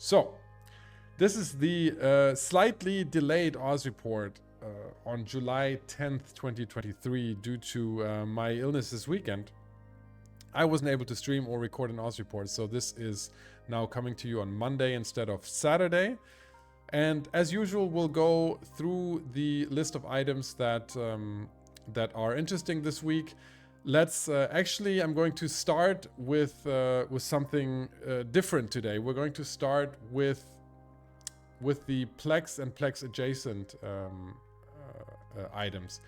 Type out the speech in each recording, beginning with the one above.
So, this is the slightly delayed Oz report on July 10th, 2023 due to my illness this weekend. I wasn't able to stream or record an Oz report, so this is now coming to you on Monday instead of Saturday. And as usual, we'll go through the list of items that that are interesting this week. Let's actually, I'm going to start with something different today. We're going to start with the Plex and Plex adjacent items.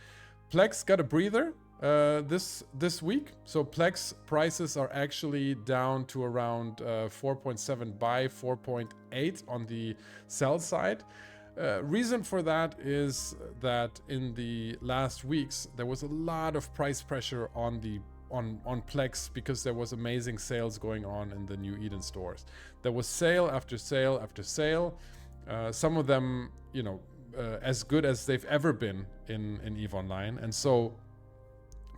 Plex got a breather this week, so Plex prices are actually down to around 4.7 buy, 4.8 on the sell side. Reason for that is that in the last weeks there was a lot of price pressure on Plex because there was amazing sales going on in the New Eden stores. There was sale after sale after sale. Some of them, you know, as good as they've ever been in EVE Online, and so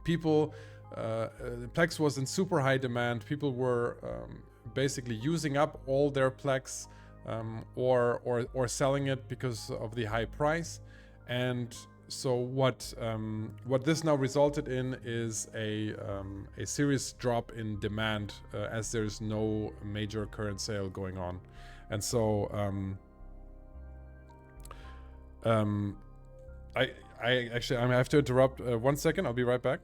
people, Plex was in super high demand. People were basically using up all their Plex or selling it because of the high price. And so what this now resulted in is a serious drop in demand as there's no major current sale going on. And so I have to interrupt 1 second. I'll be right back.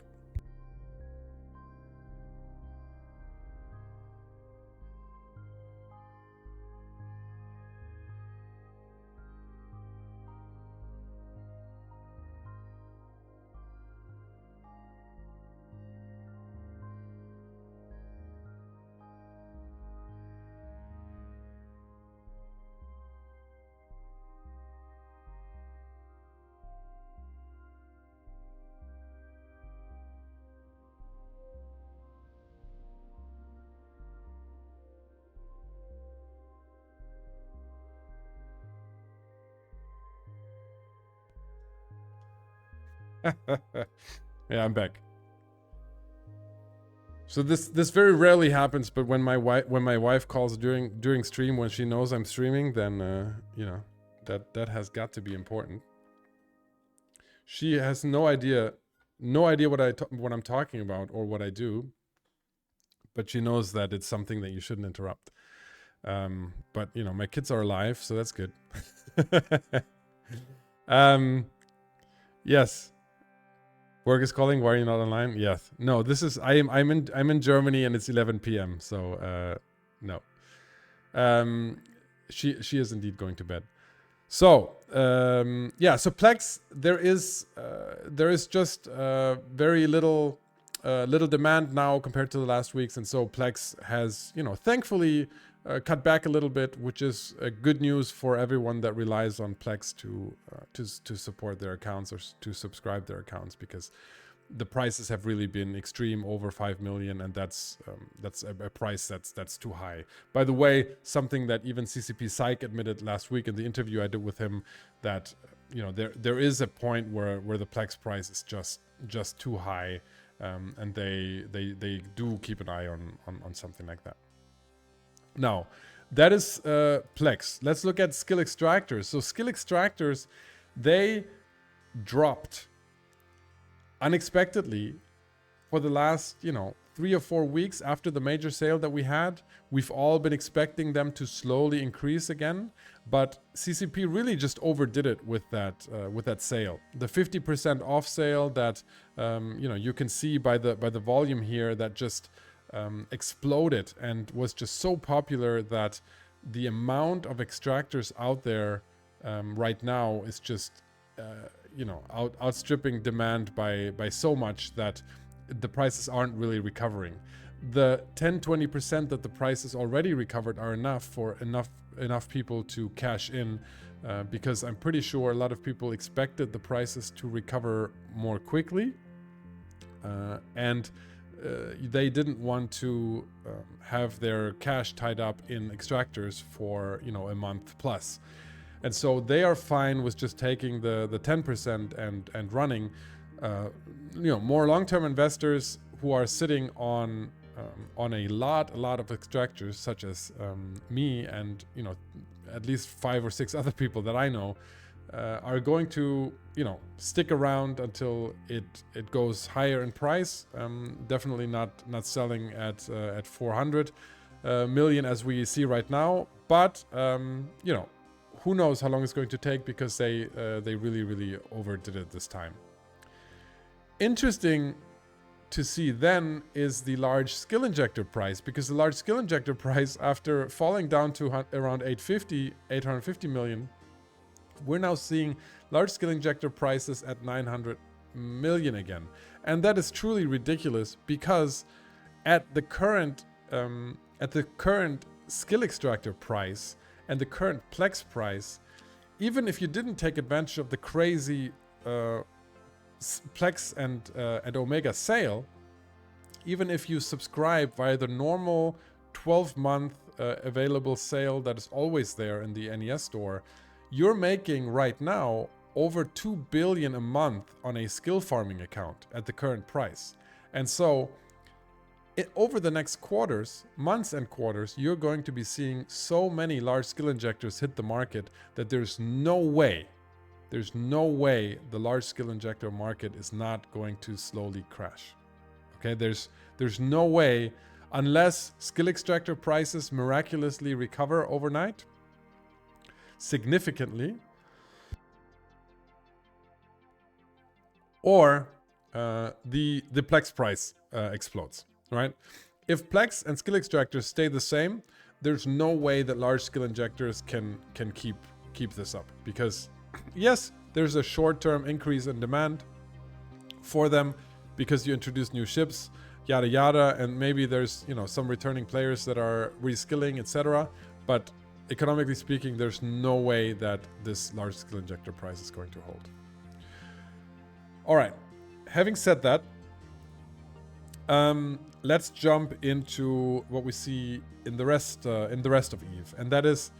Yeah, I'm back. So this very rarely happens, but when my wife calls during stream when she knows I'm streaming, then you know, that has got to be important. She has no idea what I'm talking about or what I do, but she knows that it's something that you shouldn't interrupt. But you know, my kids are alive, so that's good. Yes. Work is calling. Why are you not online? Yes. No. This is I'm in Germany and it's 11 p.m. So no. She is indeed going to bed. So yeah. So Plex, there is just very little demand now compared to the last weeks, and so Plex has, you know, thankfully cut back a little bit, which is good news for everyone that relies on Plex to support their accounts or to subscribe their accounts, because the prices have really been extreme, over 5 million, and that's a price that's too high. By the way, something that even CCP Psych admitted last week in the interview I did with him, that you know, there is a point where the Plex price is just too high, and they do keep an eye on something like that. Now, that is Plex. Let's look at skill extractors. So skill extractors, they dropped unexpectedly for the last, you know, 3 or 4 weeks after the major sale that we had. We've all been expecting them to slowly increase again, but CCP really just overdid it with that sale. The 50% off sale that you know, you can see by the volume here, that just exploded and was just so popular that the amount of extractors out there right now is just you know, outstripping demand by so much that the prices aren't really recovering. The 10-20% that the prices already recovered are enough for enough people to cash in, because I'm pretty sure a lot of people expected the prices to recover more quickly, and they didn't want to have their cash tied up in extractors for, you know, a month plus. And so they are fine with just taking the 10% and running. You know, more long-term investors who are sitting on on a lot of extractors, such as me and at least 5 or 6 other people that I know, are going to stick around until it goes higher in price. Definitely not selling at 400 million as we see right now, but who knows how long it's going to take, because they really overdid it this time. Interesting to see then is the large skill injector price, because the large skill injector price, after falling down to around 850 million, we're now seeing large skill injector prices at 900 million again. And that is truly ridiculous, because at the current skill extractor price and the current Plex price, even if you didn't take advantage of the crazy Plex and Omega sale, even if you subscribe via the normal 12-month available sale that is always there in the NES store, you're making right now over 2 billion a month on a skill farming account at the current price. And so over the next months and quarters, you're going to be seeing so many large skill injectors hit the market that there's no way the large skill injector market is not going to slowly crash. Okay, there's no way, unless skill extractor prices miraculously recover overnight significantly, or the Plex price explodes, right? If Plex and skill extractors stay the same, there's no way that large skill injectors can keep this up, because yes, there's a short-term increase in demand for them because you introduce new ships, yada yada, and maybe there's some returning players that are reskilling, etc. But economically speaking, there's no way that this large skill injector price is going to hold. All right, having said that, let's jump into what we see in the rest of Eve, and that is,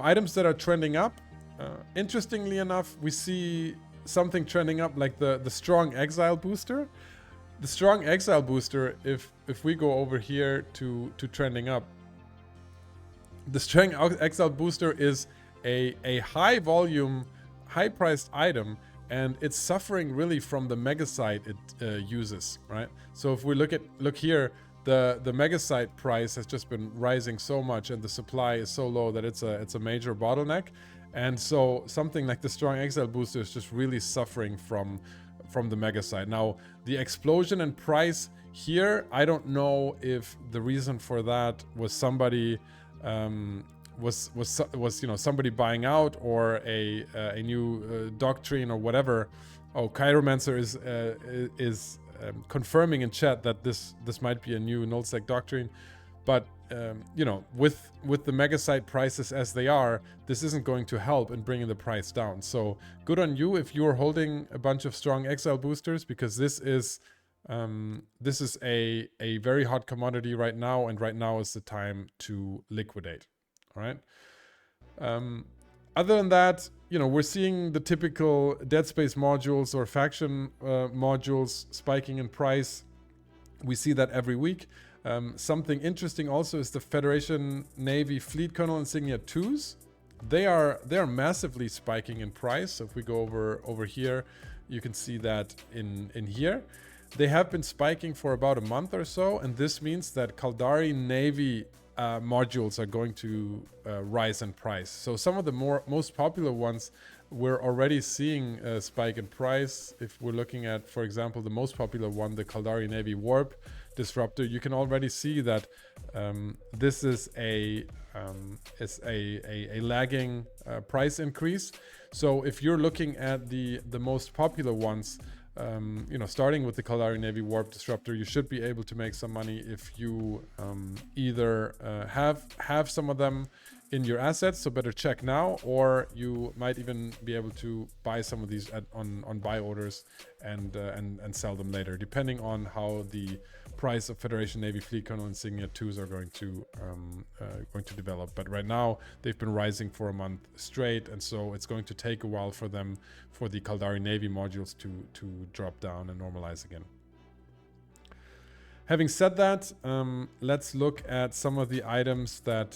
items that are trending up. Interestingly enough, we see something trending up like the strong exile booster. The strong exile booster, if we go over here to trending up, the strong exile booster is a high volume, high priced item, and it's suffering really from the mega site it uses, right? So if we look here, the mega site price has just been rising so much, and the supply is so low that it's a major bottleneck. And so something like the strong exile booster is just really suffering from the mega site. Now, the explosion in price here, I don't know if the reason for that was somebody somebody buying out, or a new doctrine or whatever. Oh, Chiromancer is confirming in chat that this might be a new nullsec doctrine, but with the mega site prices as they are, this isn't going to help in bringing the price down. So good on you if you're holding a bunch of strong exile boosters, because this is a very hot commodity right now, and right now is the time to liquidate. All right. Other than that, we're seeing the typical Dead Space modules or faction modules spiking in price. We see that every week. Something interesting also is the Federation Navy Fleet Colonel Insignia 2s. They are massively spiking in price. So if we go over here, you can see that in here. They have been spiking for about a month or so, and this means that Caldari Navy modules are going to rise in price. So some of the most popular ones, we're already seeing a spike in price. If we're looking at, for example, the most popular one, the Caldari Navy Warp Disruptor, you can already see that this is a lagging price increase. So if you're looking at the most popular ones, starting with the Caldari Navy Warp Disruptor, you should be able to make some money if you either have some of them in your assets, so better check now, or you might even be able to buy some of these on buy orders and sell them later, depending on how the price of Federation Navy Fleet Colonel Insignia 2s are going to develop. But right now they've been rising for a month straight, and so it's going to take a while for the Caldari Navy modules to drop down and normalize again. Having said that, let's look at some of the items that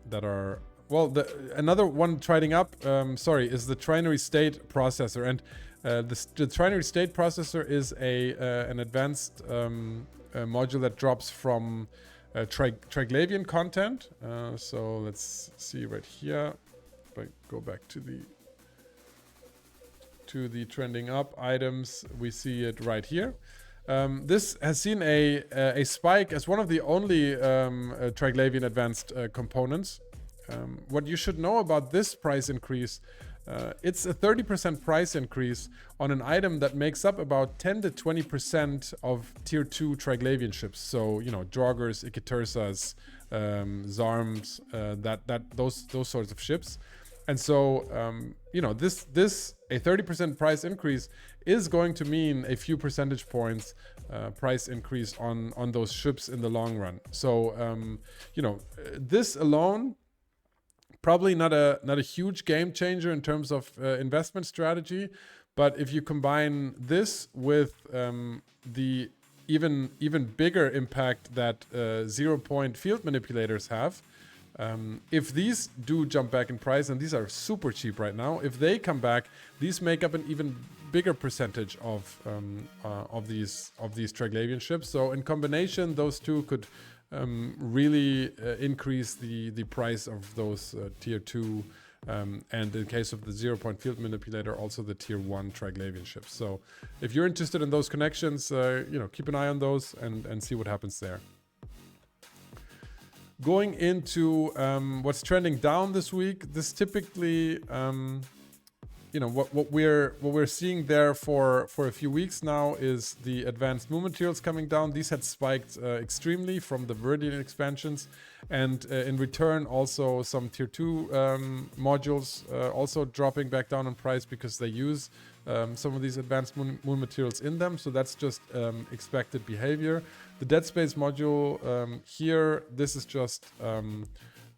that are, well, another one trading up, is the trinary state processor. And the trinary state processor is an advanced module that drops from Triglavian content. So let's see right here. If I go back to the trending up items, we see it right here. This has seen a spike as one of the only Triglavian advanced components. What you should know about this price increase, it's a 30% price increase on an item that makes up about 10 to 20% of tier 2 Triglavian ships. So, you know, Draugrs, Iketersas, Zarms, those sorts of ships. And so, you know, this a 30% price increase is going to mean a few percentage points price increase on those ships in the long run. So, you know, this alone, probably not a huge game changer in terms of investment strategy. But if you combine this with the even bigger impact that 0-point field manipulators have, if these do jump back in price, and these are super cheap right now, if they come back, these make up an even bigger percentage of these Triglavian ships. So in combination, those two could really increase the price of those tier 2, and in case of the 0-point field manipulator, also the tier 1 Triglavian ships. So if you're interested in those connections, you know, keep an eye on those and see what happens there. Going into what's trending down this week, this typically, you know, what we're seeing there for a few weeks now is the advanced moon materials coming down. These had spiked extremely from the Viridian expansions, and in return also some tier 2 modules also dropping back down in price because they use some of these advanced moon materials in them. So that's just expected behavior. The Dead Space module here, this is just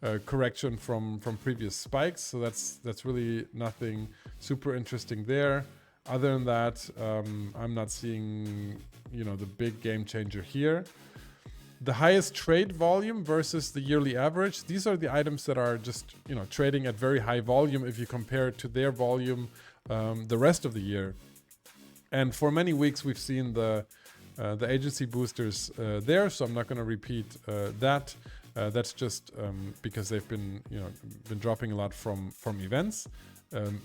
a correction from previous spikes. So that's really nothing super interesting there. Other than that, I'm not seeing, you know, the big game changer here. The highest trade volume versus the yearly average. These are the items that are just, you know, trading at very high volume if you compare it to their volume the rest of the year. And for many weeks we've seen the agency boosters there, so I'm not going to repeat that. That's just because they've been, you know, dropping a lot from events.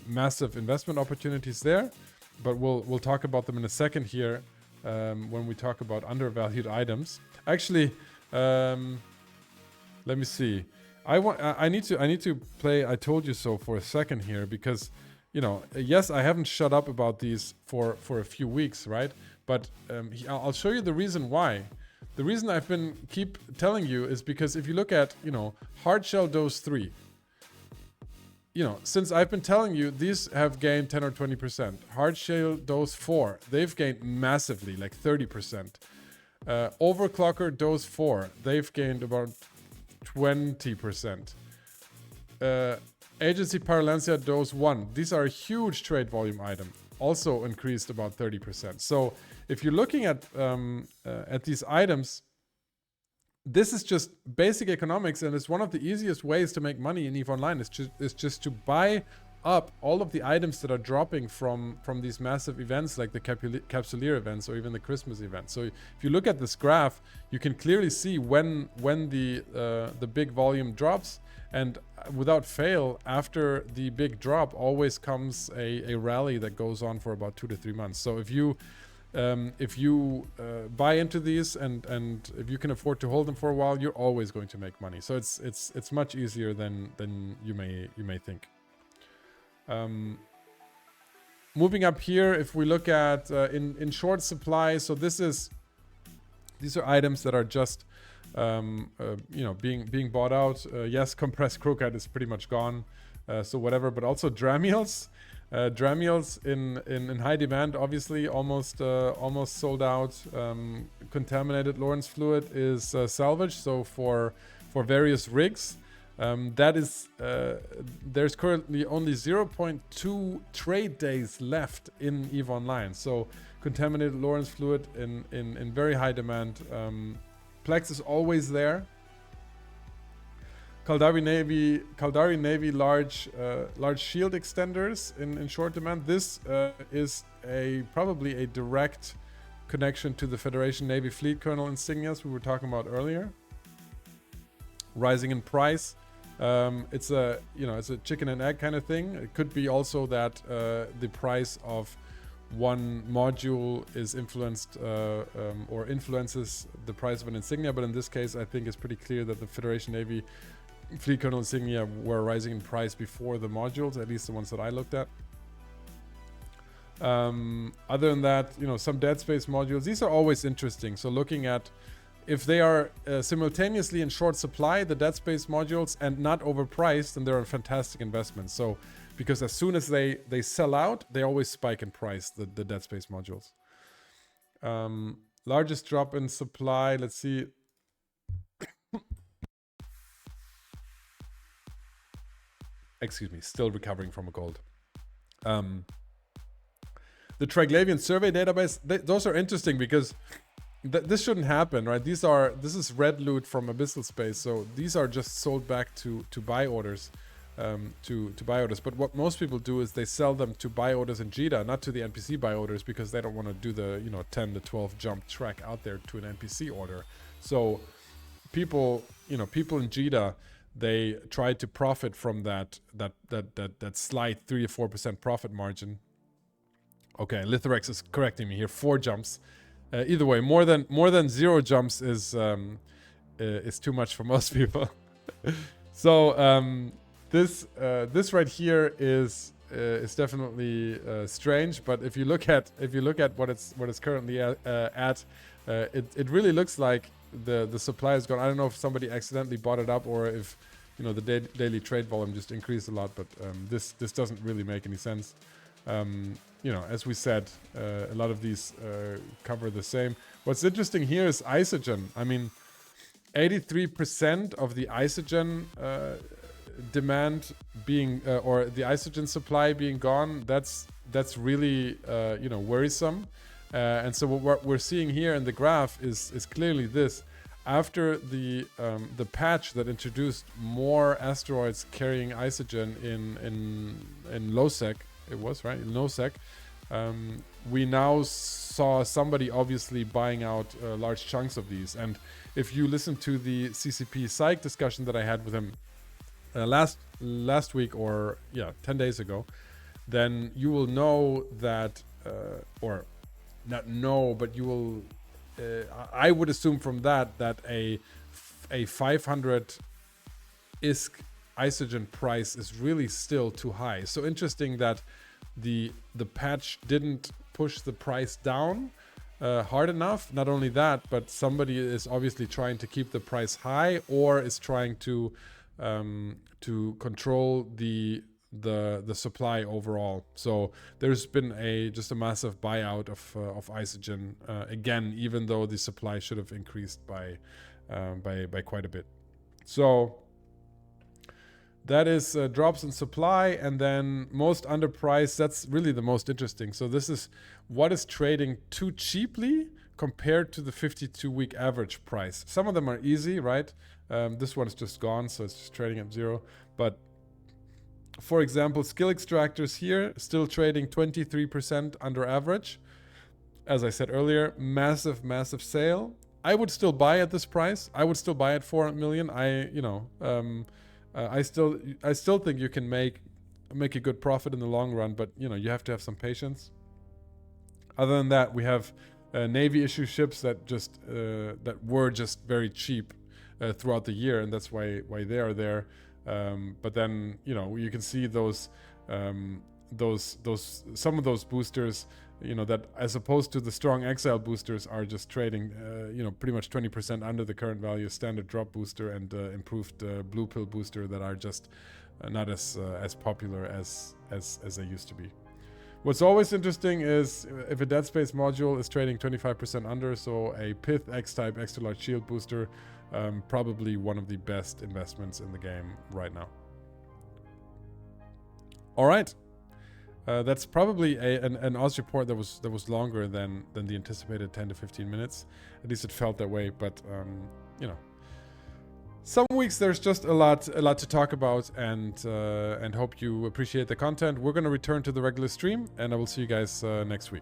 Massive investment opportunities there, but we'll talk about them in a second here when we talk about undervalued items. Actually, let me see. I need to play I Told You So for a second here, because, you know, yes, I haven't shut up about these for a few weeks, right? But I'll show you the reason why. The reason I've been keep telling you is because if you look at, you know, Hardshell Dose 3, you know, since I've been telling you, these have gained 10 or 20%. Hardshell Dose 4, they've gained massively, like 30%. Overclocker Dose 4, they've gained about 20%. Agency Parallancia Dose 1, these are a huge trade volume item, also increased about 30%. So if you're looking at these items, this is just basic economics, and it's one of the easiest ways to make money in EVE Online. It's just to buy up all of the items that are dropping from these massive events like the Capsuleer events or even the Christmas event. So if you look at this graph, you can clearly see when the big volume drops, and without fail, after the big drop always comes a rally that goes on for about 2 to 3 months. So if you buy into these and if you can afford to hold them for a while, you're always going to make money. So it's much easier than you may think. Moving up here, if we look at in short supply, so these are items that are just you know, being bought out. Yes, compressed crocite is pretty much gone, so whatever. But also Dramiels. Dramiels in high demand, obviously, almost sold out. Contaminated Lawrence fluid is salvaged, so for various rigs. That is, there's currently only 0.2 trade days left in EVE Online. So contaminated Lawrence fluid in very high demand. Plex is always there. Caldari Navy large shield extenders in short demand. This is probably a direct connection to the Federation Navy fleet colonel insignias we were talking about earlier. Rising in price. It's a chicken and egg kind of thing. It could be also that the price of one module is influenced or influences the price of an insignia, but in this case I think it's pretty clear that the Federation Navy fleet colonel insignia were rising in price before the modules, at least the ones that I looked at. Other than that, some dead space modules, these are always interesting. So looking at if they are simultaneously in short supply, the dead space modules, and not overpriced, then they're a fantastic investment. So because as soon as they sell out, they always spike in price, the dead space modules. Largest drop in supply, let's see. Excuse me, still recovering from a cold. The Triglavian survey database, those are interesting because this shouldn't happen, right? This is red loot from Abyssal Space, so these are just sold back to buy orders, to buy orders. But what most people do is they sell them to buy orders in JITA, not to the NPC buy orders, because they don't want to do the 10 to 12 jump track out there to an NPC order. So people in JITA, they try to profit from that slight 3 to 4% profit margin. Okay, Lithorex is correcting me here. 4 jumps. Either way, more than 0 jumps is too much for most people. So this right here is definitely strange. But if you look at what it's currently at, it really looks like the supply is gone. I don't know if somebody accidentally bought it up or if the daily trade volume just increased a lot. But this doesn't really make any sense. As we said, a lot of these cover the same. What's interesting here is isogen. I mean, 83% of the isogen demand being, or the isogen supply being gone, that's really, worrisome. And so what we're seeing here in the graph is clearly this. After the patch that introduced more asteroids carrying isogen in low sec, it was right in no sec. We now saw somebody obviously buying out large chunks of these. And if you listen to the CCP Psych discussion that I had with him last week, or 10 days ago, then you will know that, or not know, but you will. I would assume from that a 500 ISK isogen price is really still too high. So interesting that the patch didn't push the price down hard enough. Not only that, but somebody is obviously trying to keep the price high, or is trying to control the supply overall. So there's been just a massive buyout of isogen again, even though the supply should have increased by quite a bit. So that is drops in supply, and then most underpriced. That's really the most interesting. So this is what is trading too cheaply compared to the 52-week average price. Some of them are easy, right? This one is just gone, so it's just trading at 0. But for example, skill extractors here still trading 23% under average. As I said earlier, massive sale. I would still buy at this price. I would still buy at 400 million. I still think you can make a good profit in the long run, but you have to have some patience. Other than that, we have Navy issue ships that were just very cheap throughout the year, and that's why they are there. But then you can see those some of those boosters, that as opposed to the strong exile boosters, are just trading pretty much 20% under the current value. Standard drop booster and improved blue pill booster that are just not as popular as they used to be. What's always interesting is if a dead space module is trading 25% under, so a Pith X-type extra large shield booster, probably one of the best investments in the game right now. All right. That's probably an Oz report that was longer than the anticipated 10 to 15 minutes. At least it felt that way. But you know, some weeks there's just a lot to talk about, and hope you appreciate the content. We're gonna return to the regular stream, and I will see you guys next week.